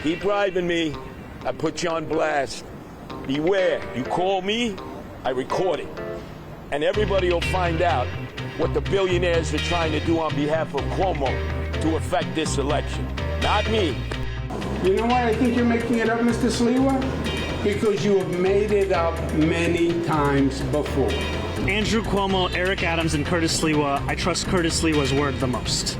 Keep bribing me, I put you on blast. Beware, you call me, I record it. And everybody will find out what the billionaires are trying to do on behalf of Cuomo to affect this election. Not me. You know why I think you're making it up, Mr. Sliwa? Because you have made it up many times before. Andrew Cuomo, Eric Adams, and Curtis Sliwa. I trust Curtis Sliwa's word the most.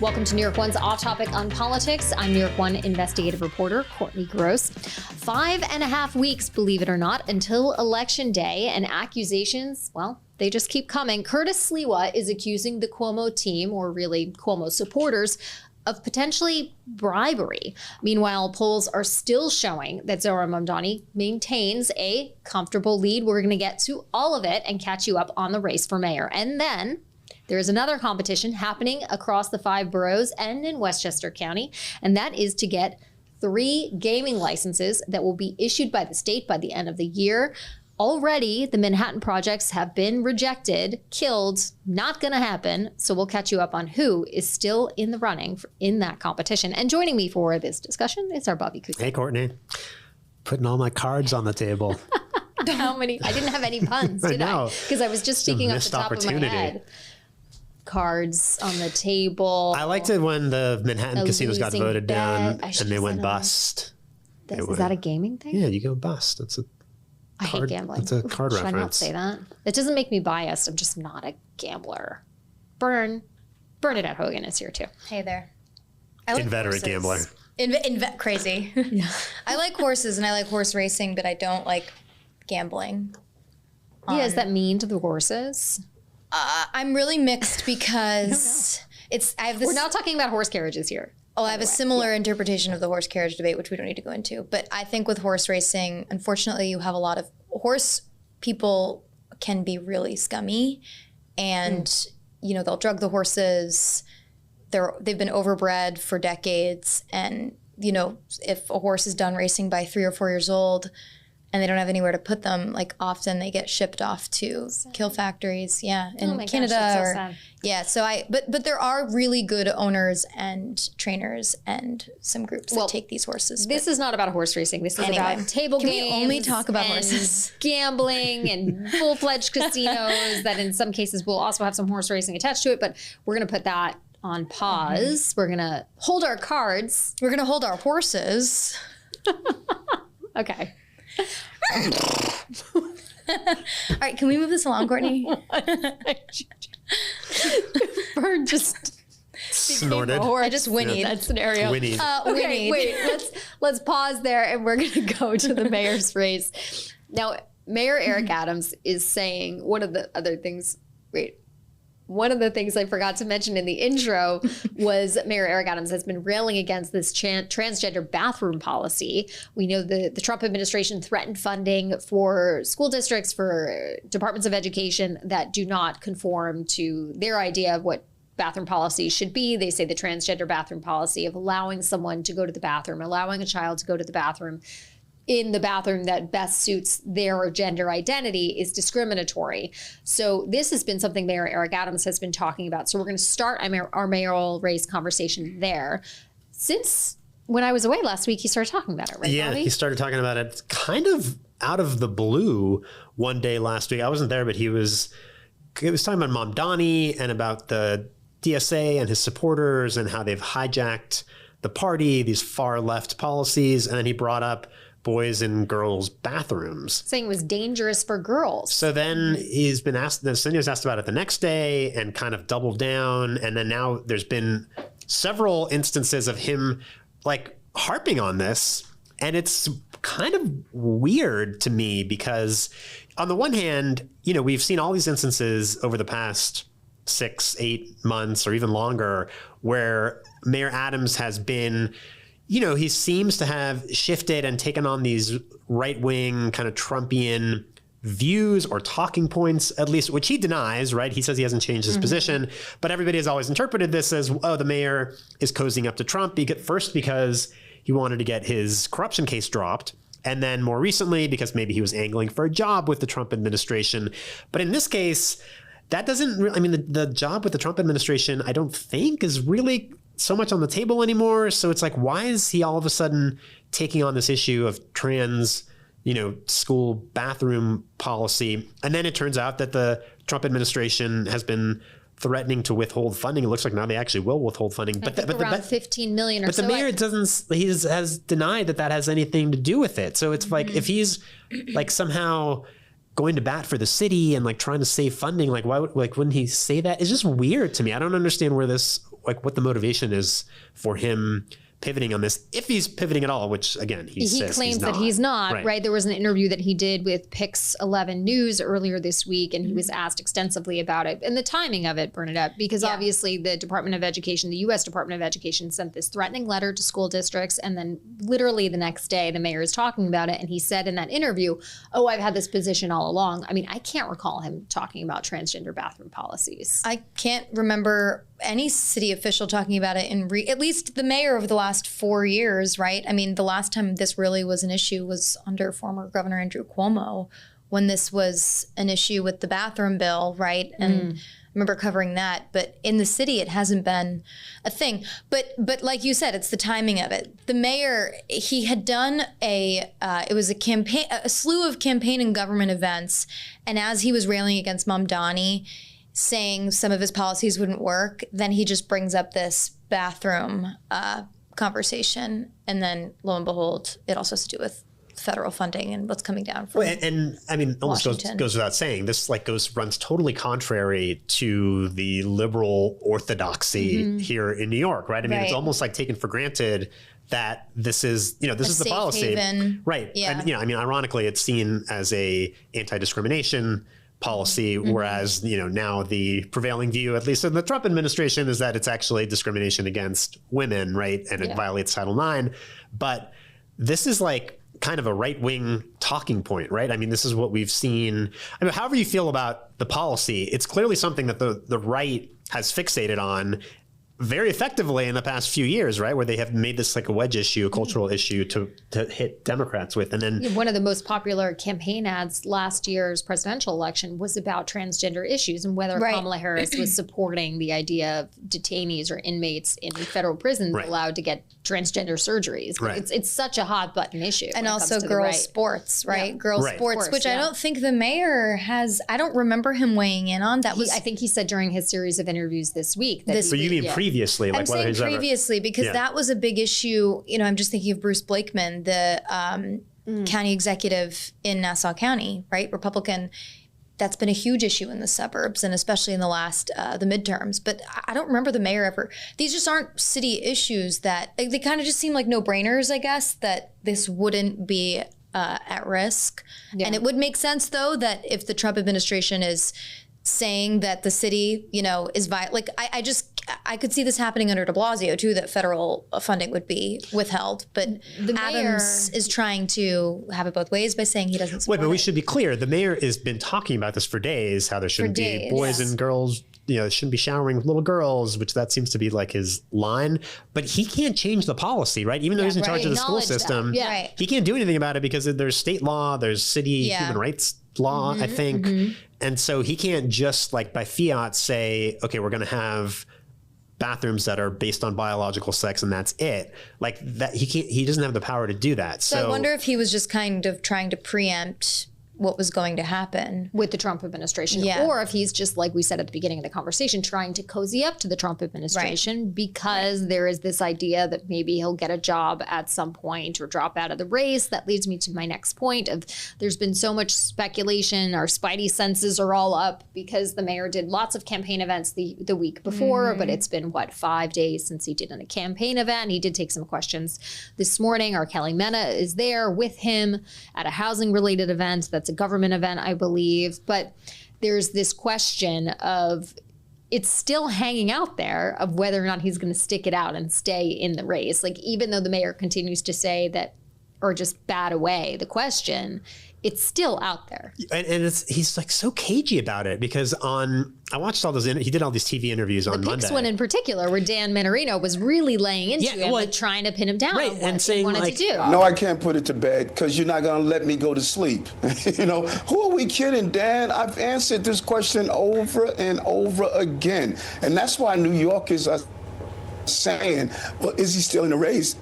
Welcome to New York One's Off Topic on Politics. I'm New York One investigative reporter Courtney Gross. 5.5 weeks, believe it or not, until Election Day, and accusations, well, they just keep coming. Curtis Sliwa is accusing the Cuomo team, or really Cuomo supporters, of potentially bribery. Meanwhile, polls are still showing that Zohran Mamdani maintains a comfortable lead. We're going to get to all of it and catch you up on the race for mayor. And then there is another competition happening across the 5 boroughs and in Westchester County, and that is to get 3 gaming licenses that will be issued by the state by the end of the year. Already, the Manhattan projects have been rejected, killed, not going to happen. So we'll catch you up on who is still in the running in that competition. And joining me for this discussion is our Bobby Cuza. Hey, Courtney. Putting all my cards on the table. How many? I didn't have any puns, did I? Because I was just speaking off the top of my head. Cards on the table. I liked it when the Manhattan casinos got voted down and they went bust. Is that a gaming thing? Yeah, you go bust. I hate gambling. It's a card reference. Should I not say that? It doesn't make me biased. I'm just not a gambler. Bernadette Hogan is here too. Hey there. I like Inveterate gambler. Crazy. Yeah. I like horses and I like horse racing, but I don't like gambling. Yeah, is that mean to the horses? I'm really mixed because I have this. We're not talking about horse carriages here. Oh, I have a similar interpretation of the horse carriage debate, which we don't need to go into. But I think with horse racing, unfortunately, you have a lot of horse people can be really scummy, and they'll drug the horses. They've been overbred for decades, and if a horse is done racing by 3 or 4 years old, and they don't have anywhere to put them, like often they get shipped off to kill factories, in Canada. But there are really good owners and trainers and some groups that take these horses. This is not about horse racing. This is about table games. Can we only talk about horses? Gambling and full-fledged casinos that in some cases will also have some horse racing attached to it, but we're going to put that on pause. We're going to hold our cards. We're going to hold our horses. Okay. All right, can we move this along, Courtney? Bird just snorted. I just whinnied that scenario. Whinnied. Okay, wait. Let's pause there, and we're going to go to the mayor's race. Now, Mayor Eric Adams is saying one of the things I forgot to mention in the intro was Mayor Eric Adams has been railing against this transgender bathroom policy. We know the Trump administration threatened funding for school districts, for departments of education that do not conform to their idea of what bathroom policy should be. They say the transgender bathroom policy of allowing someone to go to the bathroom, allowing a child to go to the bathroom in the bathroom that best suits their gender identity is discriminatory. So this has been something Mayor Eric Adams has been talking about. So we're going to start our mayoral race conversation there. Since when I was away last week, he started talking about it, right, Yeah, Bobby? he started talking about it kind of out of the blue one day last week. I wasn't there, but he was talking about Mamdani and about the DSA and his supporters and how they've hijacked the party, these far left policies. And then he brought up boys and girls bathrooms, saying it was dangerous for girls. So then he's been asked, then Cindy was asked about it the next day and kind of doubled down. And then now there's been several instances of him like harping on this. And it's kind of weird to me because on the one hand, we've seen all these instances over the past 6-8 months or even longer where Mayor Adams has been, he seems to have shifted and taken on these right-wing kind of Trumpian views or talking points, at least, which he denies, right? He says he hasn't changed his position, but everybody has always interpreted this as, oh, the mayor is cozying up to Trump, first because he wanted to get his corruption case dropped, and then more recently because maybe he was angling for a job with the Trump administration. But in this case, that doesn't really, the job with the Trump administration, I don't think is really so much on the table anymore. So it's like, why is he all of a sudden taking on this issue of trans, school bathroom policy? And then it turns out that the Trump administration has been threatening to withhold funding. It looks like now they actually will withhold funding. But around 15 million or so. But the mayor has denied that has anything to do with it. So it's like, if he's like somehow going to bat for the city and like trying to save funding, like wouldn't he say that? It's just weird to me. I don't understand where this, like what the motivation is for him pivoting on this, if he's pivoting at all, which again, he claims that he's not, right? There was an interview that he did with Pix 11 News earlier this week, and he was asked extensively about it and the timing of it, Bernadette, because obviously the Department of Education, the U.S. Department of Education sent this threatening letter to school districts, and then literally the next day the mayor is talking about it, and he said in that interview, I've had this position all along. I mean, I can't recall him talking about transgender bathroom policies. I can't remember any city official talking about it at least the mayor of the last 4 years, right? I mean, the last time this really was an issue was under former Governor Andrew Cuomo, when this was an issue with the bathroom bill, right? And I remember covering that, but in the city, it hasn't been a thing. But like you said, it's the timing of it. The mayor, he had done it was a slew of campaign and government events, and as he was railing against Mamdani, saying some of his policies wouldn't work, then he just brings up this bathroom conversation, and then lo and behold, it also has to do with federal funding and what's coming down from and I mean, almost goes without saying, this like runs totally contrary to the liberal orthodoxy here in New York, right? I mean, it's almost like taken for granted that this is, this is the policy, haven. Right? Yeah. And I mean, ironically, it's seen as a anti-discrimination policy, whereas now the prevailing view, at least in the Trump administration, is that it's actually discrimination against women, right? And it violates Title IX. But this is like kind of a right-wing talking point, right? I mean, this is what we've seen. I mean, however you feel about the policy, it's clearly something that the right has fixated on very effectively in the past few years, right? Where they have made this like a wedge issue, a cultural issue to hit Democrats with. And then one of the most popular campaign ads last year's presidential election was about transgender issues and whether Kamala Harris was supporting the idea of detainees or inmates in federal prisons allowed to get transgender surgeries. Right. It's such a hot button issue. And also girls sports, right? Yeah. Girls sports, which I don't think the mayor has, I don't remember him weighing in on. I think he said during his series of interviews this week. So you mean previously? Like I'm saying previously because that was a big issue. I'm just thinking of Bruce Blakeman, the county executive in Nassau County, right? Republican. That's been a huge issue in the suburbs and especially in the last, the midterms. But I don't remember the mayor ever. These just aren't city issues that, they kind of just seem like no-brainers, I guess, that this wouldn't be at risk. Yeah. And it would make sense, though, that if the Trump administration is saying that the city, is I could see this happening under de Blasio too, that federal funding would be withheld. But Adams is trying to have it both ways by saying he doesn't support but we should be clear. The mayor has been talking about this for days, how there shouldn't be boys and girls, shouldn't be showering with little girls, which that seems to be like his line. But he can't change the policy, right? Even though he's in charge of the school system, he can't do anything about it because there's state law, there's city human rights law, I think. And so he can't just like by fiat say, okay, we're going to have bathrooms that are based on biological sex and that's it. Like that, he doesn't have the power to do that. So I wonder if he was just kind of trying to preempt what was going to happen with the Trump administration, or if he's just, like we said at the beginning of the conversation, trying to cozy up to the Trump administration because there is this idea that maybe he'll get a job at some point or drop out of the race. That leads me to my next point of there's been so much speculation. Our spidey senses are all up because the mayor did lots of campaign events the week before, but it's been 5 days since he did a campaign event. He did take some questions this morning. Our Kelly Mena is there with him at a housing related event that's a government event, I believe. But there's this question of it's still hanging out there of whether or not he's going to stick it out and stay in the race. Like, even though the mayor continues to say that or just bat away the question, it's still out there. And he's like so cagey about it because I watched all those, he did all these TV interviews on Monday. The Pix one in particular where Dan Minorino was really laying into him, like trying to pin him down on what he wanted to do. No, I can't put it to bed because you're not going to let me go to sleep. Who are we kidding, Dan? I've answered this question over and over again. And that's why New Yorkers are saying, well, is he still in the race?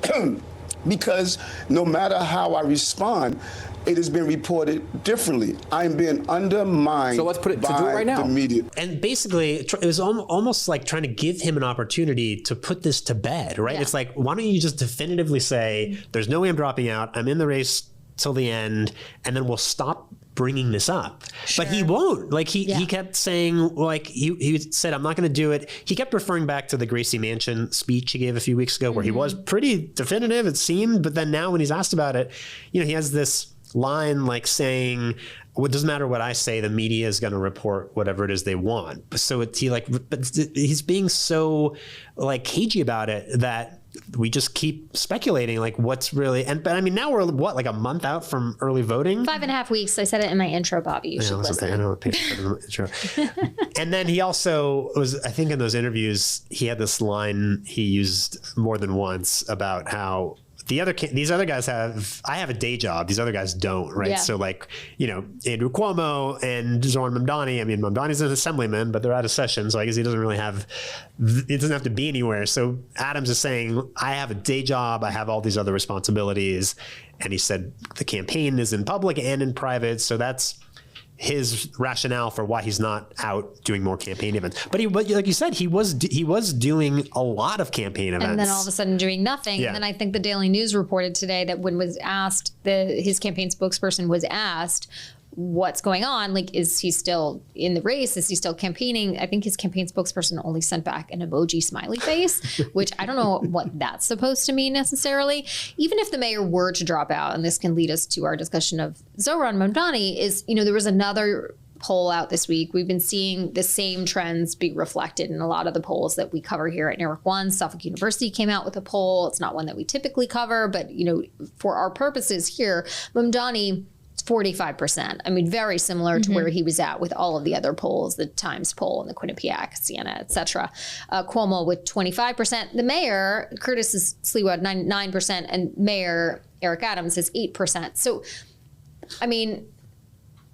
Because no matter how I respond, it has been reported differently. I'm being undermined So let's put it to do it by right now. the media. And basically, it was almost like trying to give him an opportunity to put this to bed, right? Yeah. It's like, why don't you just definitively say, there's no way I'm dropping out. I'm in the race till the end, and then we'll stop bringing this up. But he won't. Like he kept saying, like he said, I'm not going to do it. He kept referring back to the Gracie Mansion speech he gave a few weeks ago, where he was pretty definitive, it seemed. But then now when he's asked about it, he has this line like saying, well, it doesn't matter what I say, the media is going to report whatever it is they want. So but he's being so like cagey about it that we just keep speculating like what's really, but I mean, now we're like a month out from early voting. 5.5 weeks. I said it in my intro, Bobby. You should listen. I know what page for the intro. And then he also was, I think in those interviews, he had this line he used more than once about how these other guys I have a day job. These other guys don't, right? Yeah. So like, Andrew Cuomo and Zoran Mamdani. I mean, Mamdani's an assemblyman, but they're out of session. So I guess he doesn't have to be anywhere. So Adams is saying, I have a day job. I have all these other responsibilities. And he said the campaign is in public and in private. So that's his rationale for why he's not out doing more campaign events. But like you said, he was doing a lot of campaign events. And then all of a sudden doing nothing. Yeah. And then I think the Daily News reported today that when was asked, his campaign spokesperson was asked, what's going on? Like, is he still in the race? Is he still campaigning? I think his campaign spokesperson only sent back an emoji smiley face, which I don't know what that's supposed to mean necessarily. Even if the mayor were to drop out, and this can lead us to our discussion of Zoran Mamdani, is, there was another poll out this week. We've been seeing the same trends be reflected in a lot of the polls that we cover here at NY1's. Suffolk University came out with a poll. It's not one that we typically cover, but, for our purposes here, Mamdani, 45%. I mean, very similar to where he was at with all of the other polls, the Times poll and the Quinnipiac, Siena, et cetera. Cuomo with 25%. The mayor, Curtis Sliwa, 9%, and Mayor Eric Adams is 8%. So, I mean,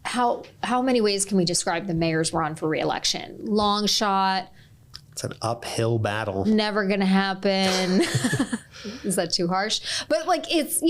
how many ways can we describe the mayor's run for re-election? Long shot. It's an uphill battle. Never going to happen. Is that too harsh? But like, it's,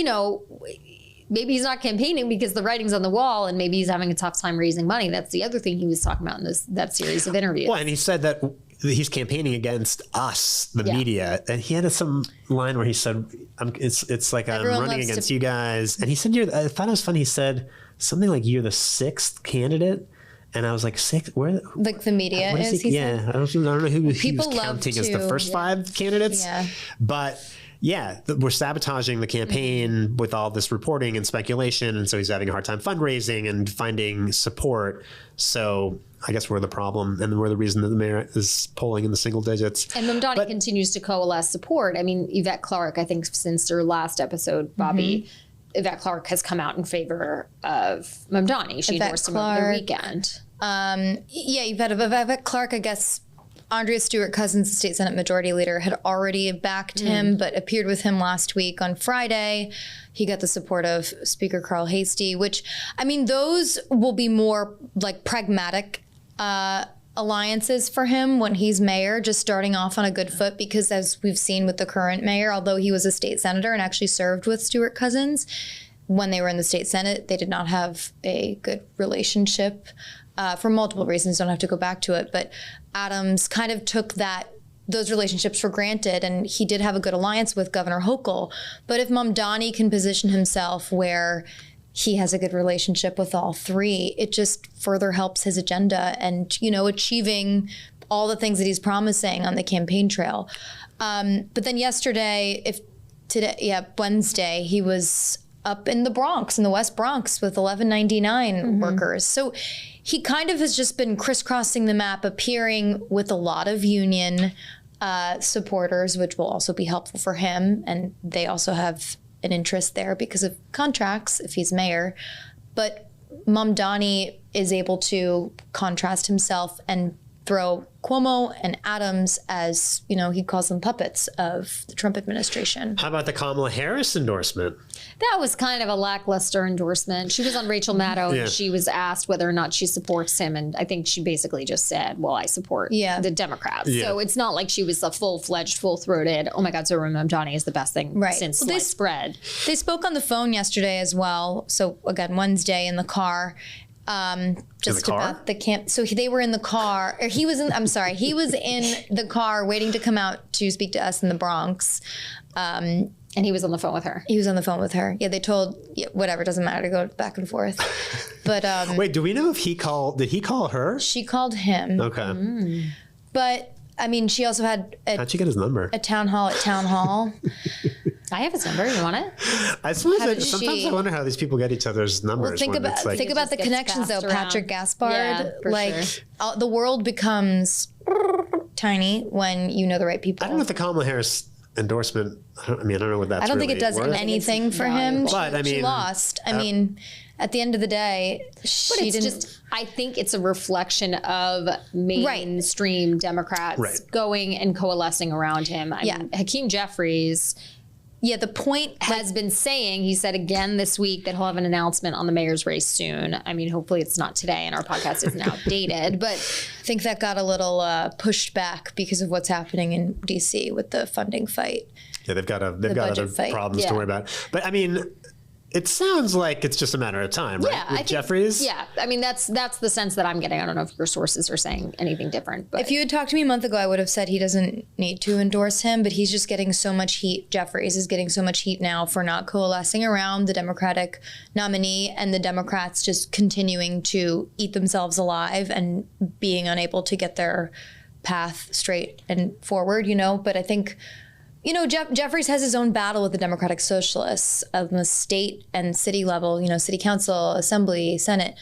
maybe he's not campaigning because the writing's on the wall, and maybe he's having a tough time raising money. That's the other thing he was talking about in that series of interviews. Well, and he said that he's campaigning against us, the media. And he had some line where he said, it's like Everyone I'm running loves against to- you guys. And he said, I thought it was funny. He said something like, you're the 6th candidate. And I was like, 6? Where? Like the media What is, he said? I don't know who he was People love counting as the to- first 5 candidates. Yeah. But yeah, we're sabotaging the campaign with all this reporting and speculation. And so he's having a hard time fundraising and finding support. So I guess we're the problem, and we're the reason that the mayor is polling in the single digits. And Mamdani continues to coalesce support. I mean, Yvette Clarke, I think since their last episode, Bobby, Yvette Clarke has come out in favor of Mamdani. She Yvette endorsed him over the weekend. Yvette Clarke, I guess Andrea Stewart-Cousins, the state Senate Majority Leader, had already backed him, but appeared with him last week on Friday. He got the support of Speaker Carl Hastie, which, I mean, those will be more like pragmatic alliances for him when he's mayor, just starting off on a good foot, because as we've seen with the current mayor, although he was a state senator and actually served with Stewart-Cousins, when they were in the state Senate, they did not have a good relationship for multiple reasons. Don't have to go back to it, but Adams kind of took those relationships for granted, and he did have a good alliance with Governor Hochul. But if Mamdani can position himself where he has a good relationship with all three, it just further helps his agenda and, achieving all the things that he's promising on the campaign trail. But then Wednesday, he was up in the Bronx, in the West Bronx, with 1199 workers. So he kind of has just been crisscrossing the map, appearing with a lot of union supporters, which will also be helpful for him. And they also have an interest there because of contracts if he's mayor. But Mamdani is able to contrast himself and throw Cuomo and Adams as, he calls them puppets of the Trump administration. How about the Kamala Harris endorsement? That was kind of a lackluster endorsement. She was on Rachel Maddow and she was asked whether or not she supports him. And I think she basically just said, well, I support the Democrats. Yeah. So it's not like she was a full-fledged, full-throated, oh my God, Zohran Mamdani is the best thing since sliced bread. They spoke on the phone yesterday as well. So again, Wednesday in the car. Just about the camp. So they were in the car, or he was in the car waiting to come out to speak to us in the Bronx. And he was on the phone with her. He was on the phone with her. Yeah, they told, whatever, doesn't matter to go back and forth. But wait, do we know if did he call her? She called him. Okay. But I mean, she also had how'd she get his number? A town hall at town hall. I have his number. You want it? I suppose sometimes I wonder how these people get each other's numbers. Well, think about the connections though, Patrick Gaspard. Yeah, the world becomes tiny when you know the right people. I don't know if the Kamala Harris endorsement. I don't know what that's. I don't think it does anything for him. But she lost. I mean, at the end of the day, she didn't. I think it's a reflection of mainstream Democrats going and coalescing around him. I mean, Hakeem Jeffries. Yeah, the point has been saying, he said again this week that he'll have an announcement on the mayor's race soon. I mean, hopefully it's not today and our podcast isn't outdated, but I think that got a little pushed back because of what's happening in DC with the funding fight. Yeah, they've got other problems to worry about. But I mean, it sounds like it's just a matter of time, right? Yeah, With Jeffries? Yeah, I mean, that's the sense that I'm getting. I don't know if your sources are saying anything different. But if you had talked to me a month ago, I would have said he doesn't need to endorse him, but he's just getting so much heat. Jeffries is getting so much heat now for not coalescing around the Democratic nominee and the Democrats just continuing to eat themselves alive and being unable to get their path straight and forward, But I think... Jeffries has his own battle with the Democratic Socialists on the state and city level, city council, assembly, Senate.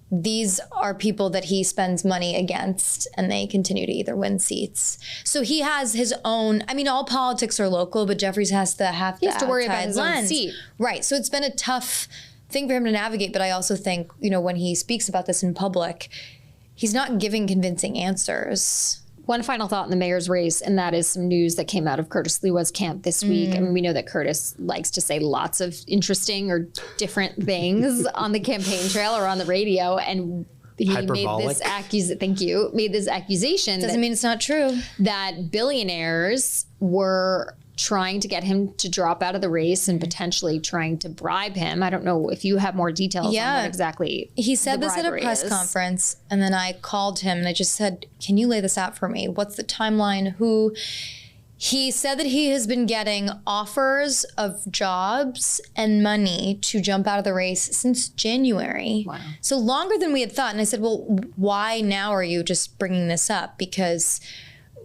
These are people that he spends money against, and they continue to either win seats. So he has his own, I mean, all politics are local, but Jeffries has to worry about his own seat. Right. So it's been a tough thing for him to navigate. But I also think, when he speaks about this in public, he's not giving convincing answers. One final thought in the mayor's race, and that is some news that came out of Curtis Sliwa's camp this week. I mean, we know that Curtis likes to say lots of interesting or different things on the campaign trail or on the radio, and he made this accusation. Doesn't mean it's not true. That billionaires were trying to get him to drop out of the race and potentially trying to bribe him. I don't know if you have more details on what exactly he said this at a press conference, and then I called him and I just said, can you lay this out for me? What's the timeline? He said that he has been getting offers of jobs and money to jump out of the race since January. Wow. So longer than we had thought. And I said, well, why now are you just bringing this up? Because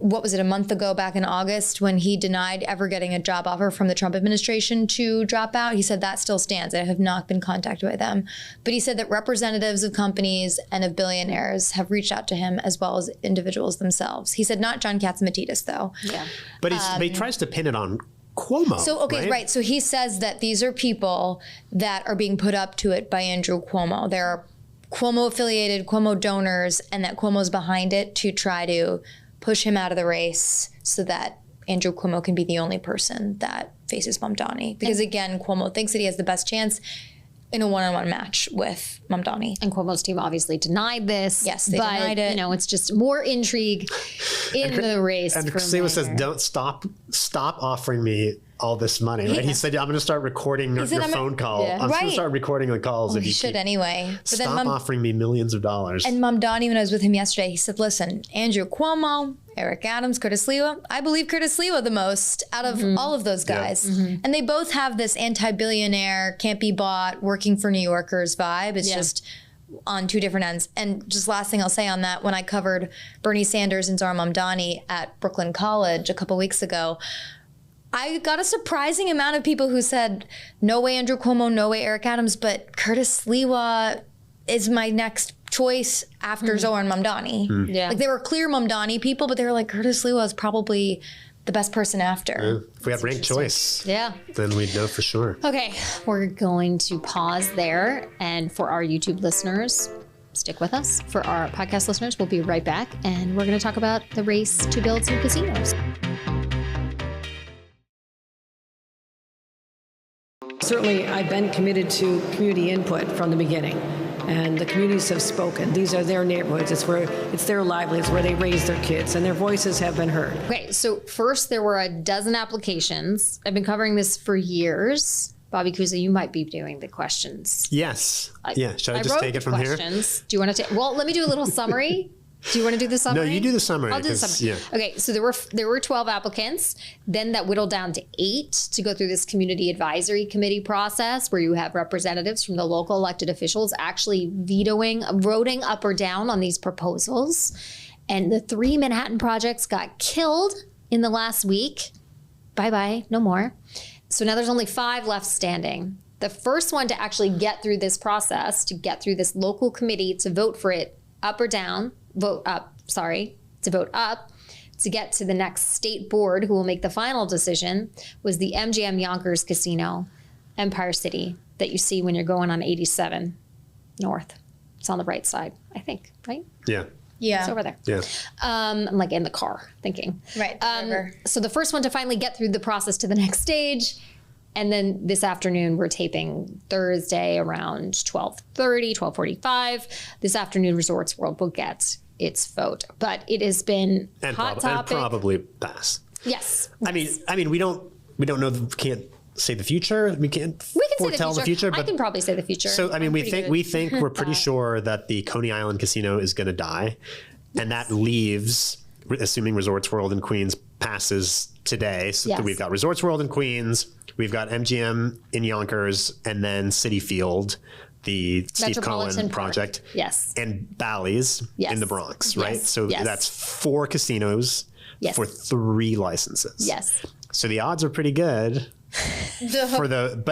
what was it, a month ago back in August when he denied ever getting a job offer from the Trump administration to drop out? He said that still stands. I have not been contacted by them. But he said that representatives of companies and of billionaires have reached out to him as well as individuals themselves. He said not John Catsimatidis, though. Yeah. But he tries to pin it on Cuomo. So, right. So he says that these are people that are being put up to it by Andrew Cuomo. There are Cuomo-affiliated, Cuomo donors, and that Cuomo's behind it to try to push him out of the race so that Andrew Cuomo can be the only person that faces Mamdani. Because again, Cuomo thinks that he has the best chance in a one-on-one match with Mamdani. And Cuomo's team obviously denied this. Yes, they denied it. It's just more intrigue in the race. And Sliwa says, don't stop offering me all this money, right? He said, I'm going to start recording your phone call. I'm going to start recording the calls. Well, he should anyway. But stop offering me millions of dollars. And Mamdani, when I was with him yesterday, he said, listen, Andrew Cuomo, Eric Adams, Curtis Sliwa, I believe Curtis Sliwa the most out of all of those guys. And they both have this anti-billionaire, can't be bought, working for New Yorkers vibe. It's just on two different ends. And just last thing I'll say on that, when I covered Bernie Sanders and Zohran Mamdani at Brooklyn College a couple weeks ago, I got a surprising amount of people who said, no way Andrew Cuomo, no way Eric Adams, but Curtis Sliwa is my next choice after Zohran Mamdani. Yeah. Like they were clear Mamdani people, but they were like, Curtis Sliwa is probably the best person after. If we had ranked choice, then we'd know for sure. Okay, we're going to pause there. And for our YouTube listeners, Stick with us. For our podcast listeners, we'll be right back, and we're going to talk about the race to build some casinos. Certainly, I've been committed to community input from the beginning, and the communities have spoken. These are their neighborhoods. It's their livelihoods, where they raise their kids, and their voices have been heard. Okay, so first there were a dozen applications. I've been covering this for years. Bobby Cuza, you might be doing the questions. Yes. Yeah. Should I just wrote take it the from here? questions. Do you want to take? Well, let me do a little summary. Do you want to do the summary? No, you do the summary. I'll do the summary. Yeah. Okay, so there were 12 applicants. Then that whittled down to 8 to go through this community advisory committee process where you have representatives from the local elected officials actually voting up or down on these proposals. And the 3 Manhattan projects got killed in the last week. Bye-bye, no more. So now there's only 5 left standing. The first one to actually get through this process, to get through this local committee to vote for it up or down, to vote up, to get to the next state board who will make the final decision, was the MGM Yonkers Casino, Empire City, that you see when you're going on 87 north. It's on the right side, I think, right? Yeah. Yeah. It's over there. Yeah. I'm like in the car thinking. Right. So the first one to finally get through the process to the next stage. And then this afternoon, we're taping Thursday around 12:30, 12:45. This afternoon, Resorts World will get its vote. But it has been hot topic. And probably pass. Yes. I mean, we don't know. Can't say the future. We can't foretell the future. But I can probably say the future. So I mean, we think we're pretty sure that the Coney Island Casino is going to die, and that leaves, assuming Resorts World in Queens passes today. So Yes. we've got Resorts World in Queens, we've got MGM in Yonkers, and then City Field, the Steve Metropolitan Cohen Park. project, Yes. and Bally's Yes. in the Bronx, right? Yes. So Yes. that's 4 casinos Yes. for 3 licenses. Yes. So the odds are pretty good for the,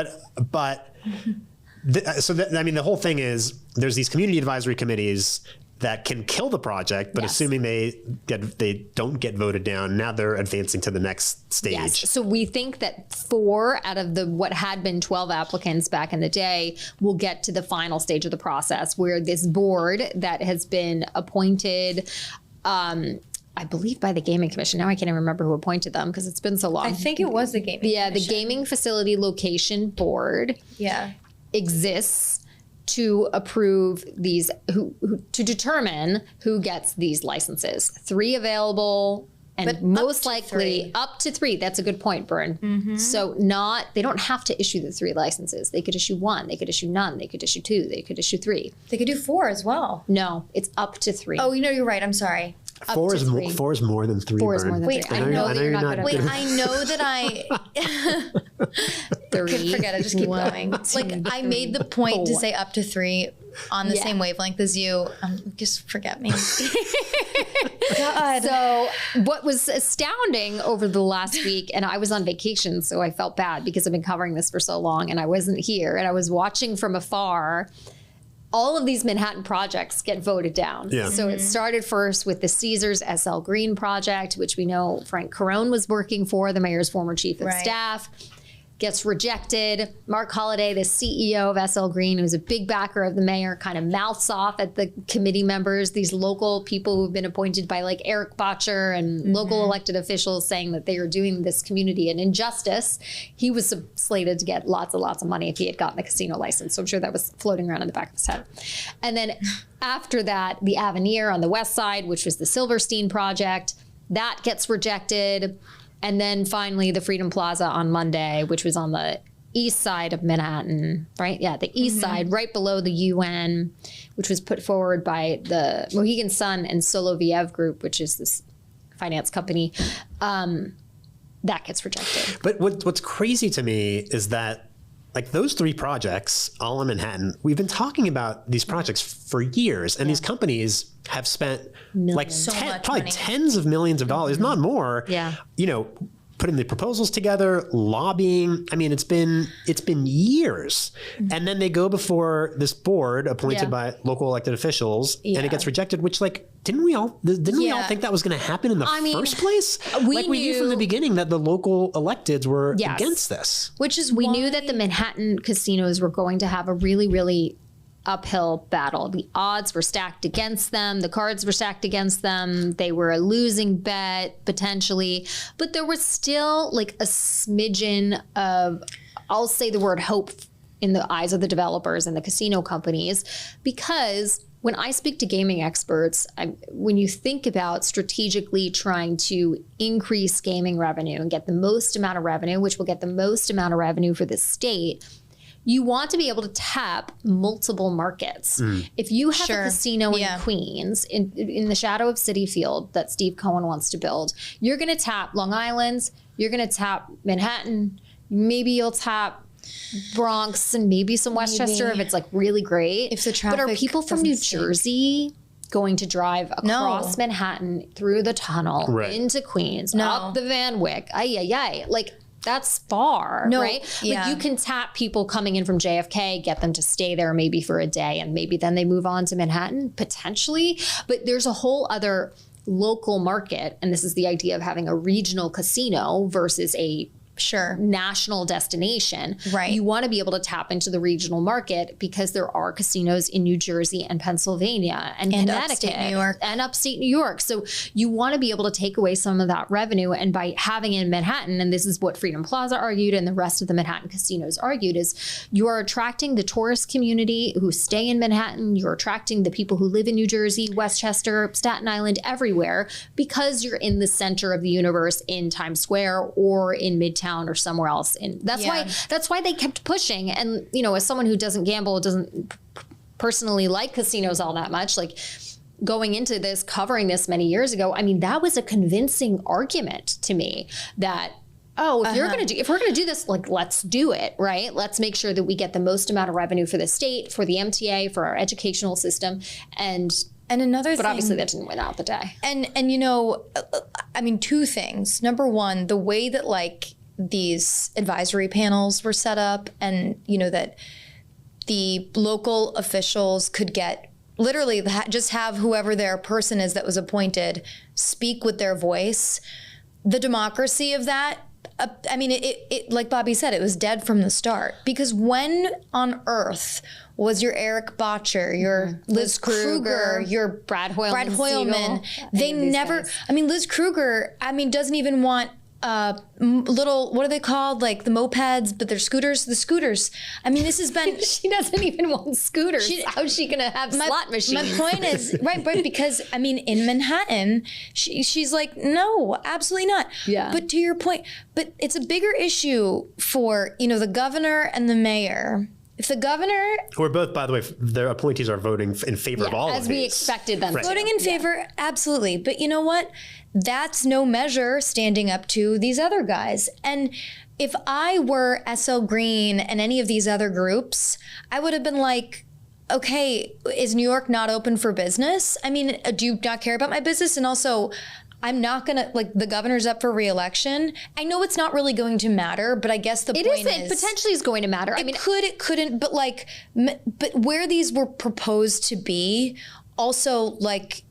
I mean, the whole thing is there's these community advisory committees that can kill the project, but Yes. assuming they don't get voted down, now they're advancing to the next stage. Yes. So we think that 4 out of what had been 12 applicants back in the day will get to the final stage of the process, where this board that has been appointed, I believe by the Gaming Commission. Now I can't even remember who appointed them because it's been so long. I think it was the gaming. Yeah, the Commission. Gaming Facility Location Board Yeah. exists to approve these, to determine who gets these licenses. 3 available, and But most up to likely 3. up to 3. That's a good point, Bern. So they don't have to issue the 3 licenses. They could issue 1, they could issue none, they could issue 2, they could issue 3. They could do 4 as well. No, it's up to 3. Oh, you're right. I'm sorry. 4 to is 3. 4 is more than 3. 4 is Bern. more than Wait, 3. I know that you're not good at Wait, math. I know that I 3. forget it. Just keep 1, going. 2, Like I made the point to say up to 3 on the Yeah. same wavelength as you. Just forget me. God. So what was astounding over the last week, and I was on vacation, so I felt bad because I've been covering this for so long and I wasn't here, and I was watching from afar. All of these Manhattan projects get voted down. Yeah. So it started first with the Caesars SL Green project, which we know Frank Carone was working for, the mayor's former chief of Right. staff. Gets rejected. Mark Holliday, the CEO of SL Green, who's a big backer of the mayor, kind of mouths off at the committee members, these local people who've been appointed by like Eric Botcher and local elected officials, saying that they are doing this community an injustice. He was slated to get lots and lots of money if he had gotten a casino license. So I'm sure that was floating around in the back of his head. And then after that, the Avenir on the west side, which was the Silverstein project, that gets rejected. And then finally, the Freedom Plaza on Monday, which was on the east side of Manhattan, right? Yeah, the east side, right below the UN, which was put forward by the Mohegan Sun and Soloviev Group, which is this finance company. That gets rejected. But what's crazy to me is that, like, those 3 projects, all in Manhattan, we've been talking about these projects for years, and these companies have spent like So much probably money. tens of millions of dollars, not more. Yeah. Putting the proposals together, lobbying. I mean, it's been years, and then they go before this board appointed Yeah. by local elected officials, and Yeah. it gets rejected. Which, like, didn't we all Yeah. think that was going to happen in the I mean, first place? we knew from the knew- beginning that the local electeds were Yes. against this. Which is We knew that the Manhattan casinos were going to have a really, really uphill battle. The odds were stacked against them. The cards were stacked against them. They were a losing bet potentially, but there was still like a smidgen of, I'll say the word hope in the eyes of the developers and the casino companies, because when I speak to gaming experts, when you think about strategically trying to increase gaming revenue and get the most amount of revenue, which will get the most amount of revenue for the state, you want to be able to tap multiple markets. If you have a casino in Queens, in the shadow of City Field that Steve Cohen wants to build, you're going to tap Long Island, you're going to tap Manhattan, maybe you'll tap Bronx and maybe some Westchester if it's like really great. If the traffic but are people from New Jersey going to drive across Manhattan through the tunnel into Queens, up the Van Wyck? Like that's far, right? Like you can tap people coming in from JFK, get them to stay there maybe for a day, and maybe then they move on to Manhattan potentially. But there's a whole other local market, and this is the idea of having a regional casino versus a national destination. Right. You want to be able to tap into the regional market because there are casinos in New Jersey and Pennsylvania and Connecticut upstate New York. and upstate New York. So you want to be able to take away some of that revenue. And by having it in Manhattan, and this is what Freedom Plaza argued and the rest of the Manhattan casinos argued, is you are attracting the tourist community who stay in Manhattan. You're attracting the people who live in New Jersey, Westchester, Staten Island, everywhere, because you're in the center of the universe in Times Square or in Midtown or somewhere else. And that's why they kept pushing. And, you know, as someone who doesn't gamble, doesn't personally like casinos all that much, like going into this, covering this many years ago, I mean, that was a convincing argument to me that, if we're going to do this, like, let's do it, right? Let's make sure that we get the most amount of revenue for the state, for the MTA, for our educational system. And another thing, but obviously that didn't win out the day. And you know, I mean, two things. Number one, the way that like these advisory panels were set up, and you know that the local officials could get literally just have whoever their person is that was appointed speak with their voice. The democracy of that, I mean, it like Bobby said, it was dead from the start. Because when on earth was your Eric Botcher, your Liz Kruger, your Brad Hoylman? They never, I mean, Liz Kruger, I mean, doesn't even want little, what are they called? Like the mopeds, but they're scooters, the scooters. I mean, this has been... She doesn't even want scooters. How's she going to have slot machines? My point is, right, because, I mean, in Manhattan, she's like, no, absolutely not. Yeah. But to your point, but it's a bigger issue for, you know, the governor and the mayor. If the governor... Who are both, by the way, their appointees are voting in favor of all of these. As we expected them to. Voting in favor, absolutely. But you know what? That's no measure standing up to these other guys. And if I were SL Green and any of these other groups, I would have been like, okay, is New York not open for business? I mean, do you not care about my business? And also, I'm not going to, like, the governor's up for re-election. I know it's not really going to matter, but I guess the point is... It potentially is going to matter. I mean, it couldn't, but like, but where these were proposed to be, also, like,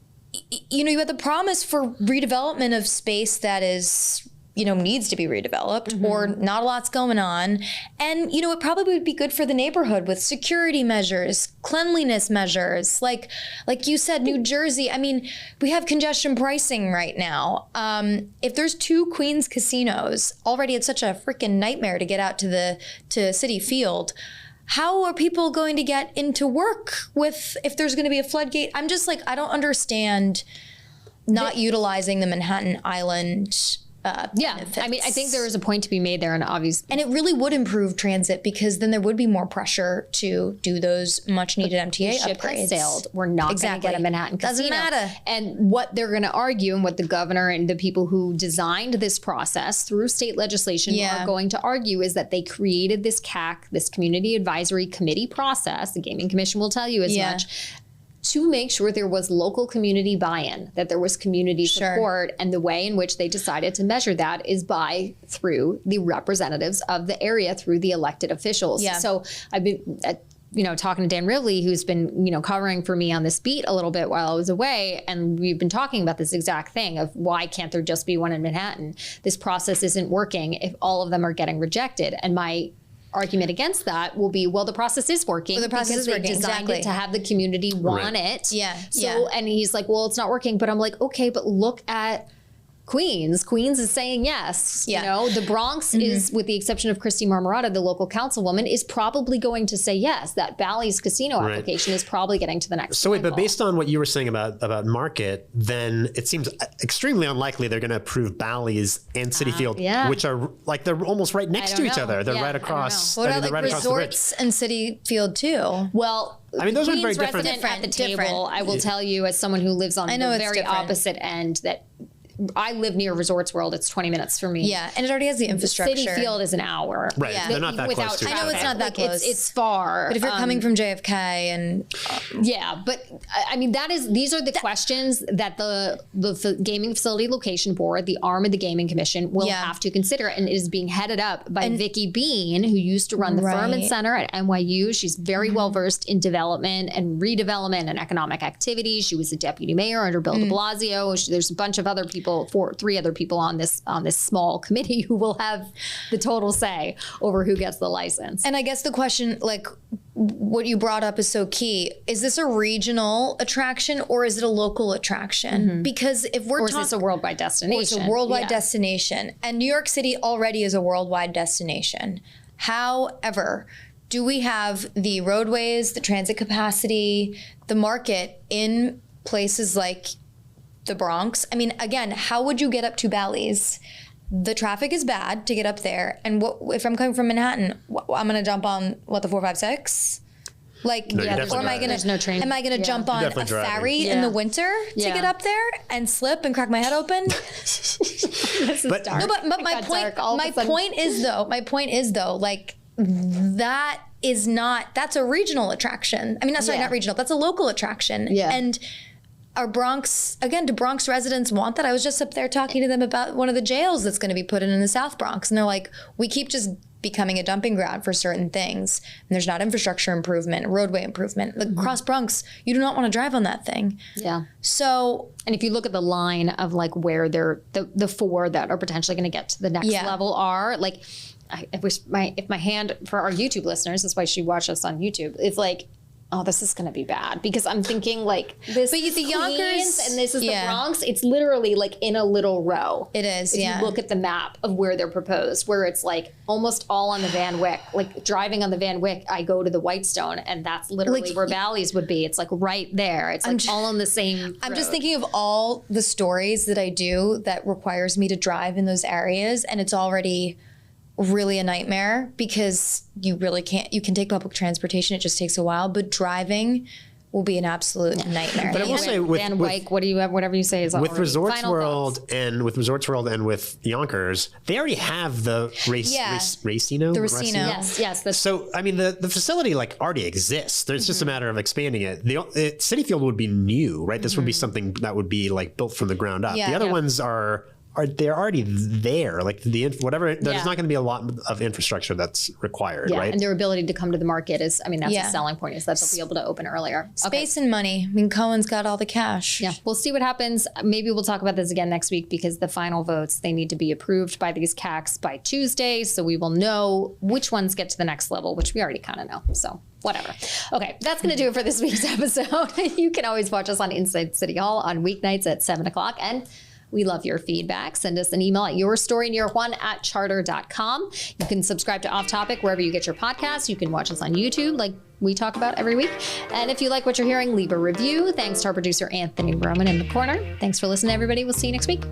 you know, you had the promise for redevelopment of space that is, you know, needs to be redeveloped, or not a lot's going on. And, you know, it probably would be good for the neighborhood with security measures, cleanliness measures. Like you said, New Jersey, I mean, we have congestion pricing right now. If there's 2 Queens casinos, already it's such a freaking nightmare to get out to City Field. How are people going to get into work if there's going to be a floodgate? I'm just like, I don't understand not utilizing the Manhattan Island benefits. I mean, I think there is a point to be made there, and obviously, and it really would improve transit, because then there would be more pressure to do those much needed MTA ship upgrades. Has sailed. We're not going to get a Manhattan casino. Doesn't matter. And what they're going to argue, and what the governor and the people who designed this process through state legislation are going to argue, is that they created this CAC, this Community Advisory Committee process. The Gaming Commission will tell you as much, to make sure there was local community buy-in, that there was community support. And the way in which they decided to measure that is through the representatives of the area, through the elected officials. So I've been, you know, talking to Dan Rivley, who's been, you know, covering for me on this beat a little bit while I was away. And we've been talking about this exact thing of, why can't there just be one in Manhattan? This process isn't working if all of them are getting rejected. And my argument against that will be, well, the process is working. Well, the process is because working, they designed exactly. it to have the community want it. Yeah, So, yeah. and he's like, well, it's not working. But I'm like, okay, but look at Queens. Queens is saying yes. Yeah. You know, the Bronx is, with the exception of Christy Marmorata, the local councilwoman, is probably going to say yes. That Bally's casino application is probably getting to the next So wait, but level. based on what you were saying about market, then it seems extremely unlikely they're going to approve Bally's and City Field, yeah. which are like they're almost right next to don't each know. other. They're Yeah, right I don't across. know. What I mean, about they're like right across the bridge. resorts and City Field too? Well, I mean, those are very Queens different. resident at the Different. table, I will tell you, as someone who lives on I know the it's very different. opposite end, that I live near Resorts World. It's 20 minutes for me. Yeah, and it already has the infrastructure. City Field is an hour. Right, Yeah. they're not that Without close to each I know other. it's not that Like, close. It's far. But if you're coming from JFK and Yeah, but I mean, these are the questions that the Gaming Facility Location Board, the arm of the Gaming Commission, will Yeah. have to consider. And it is being headed up by Vicki Bean, who used to run the Furman Right. Center at NYU. She's very well versed in development and redevelopment and economic activity. She was a deputy mayor under Bill de Blasio. There's a bunch of other people, three other people on this small committee who will have the total say over who gets the license. I guess the question, like what you brought up is so key. Is this a regional attraction or is it a local attraction? Because if we're or is this a worldwide destination? Or it's a worldwide Yeah. destination. And New York City already is a worldwide destination. However, do we have the roadways, the transit capacity, the market in places like the Bronx? I mean, again, how would you get up to Bally's? The traffic is bad to get up there. And what if I'm coming from Manhattan? I'm going to jump on, the 456? Like, No, you're definitely or am I driving. going There's no train. Am I going to Yeah. jump on a definitely driving. ferry in the Yeah. winter to Yeah. get up there and slip and crack my head open? This is But- dark. No, but It my got point, dark all of a sudden. my point is though, like that is not, that's a regional attraction. I mean, Yeah. not regional, that's a local attraction. Yeah. And our Bronx, again, do Bronx residents want that? I was just up there talking to them about one of the jails that's going to be put in the South Bronx. And they're like, we keep just becoming a dumping ground for certain things. And there's not infrastructure improvement, roadway improvement. Like across Bronx, you do not want to drive on that thing. Yeah. So And if you look at the line of like where they're the four that are potentially going to get to the next Yeah. level are, like, I wish if my hand for our YouTube listeners, that's why she watched us on YouTube. It's like, oh, this is going to be bad because I'm thinking like this. But the Yonkers- Queens and this is yeah. the Bronx. It's literally like in a little row. It is, If yeah. you look at the map of where they're proposed, where it's like almost all on the Van Wyck. Like driving on the Van Wyck, I go to the Whitestone, and that's literally Like, where Bally's would be. It's like right there. It's like all on the same. I'm just road. thinking of all the stories that I do that requires me to drive in those areas, and it's already really a nightmare because you really can't. You can take public transportation; it just takes a while. But driving will be an absolute nightmare. But I will say with Van Wyck, what do you have? Whatever you say is with already- Resorts final World thoughts. and with Yonkers, they already have the Yeah. Racino. The Racino. Yes, that's So I mean, the facility like already exists. There's just a matter of expanding it. The City Field would be new, right? This would be something that would be like built from the ground up. Yeah. The other Yeah. ones are they're already there. Like whatever. There's Yeah. not going to be a lot of infrastructure that's required, yeah, right? and their ability to come to the market is, I mean, that's Yeah. a selling point, is that they'll be able to open earlier. Okay. Space and money. I mean, Cohen's got all the cash. Yeah, we'll see what happens. Maybe we'll talk about this again next week because the final votes, they need to be approved by these CACs by Tuesday. So we will know which ones get to the next level, which we already kind of know. So whatever. Okay, that's going to do it for this week's episode. You can always watch us on Inside City Hall on weeknights at 7 o'clock. And we love your feedback. Send us an email at yourstorynear1@charter.com. You can subscribe to Off Topic wherever you get your podcasts. You can watch us on YouTube like we talk about every week. And if you like what you're hearing, leave a review. Thanks to our producer, Anthony Roman in the corner. Thanks for listening, everybody. We'll see you next week.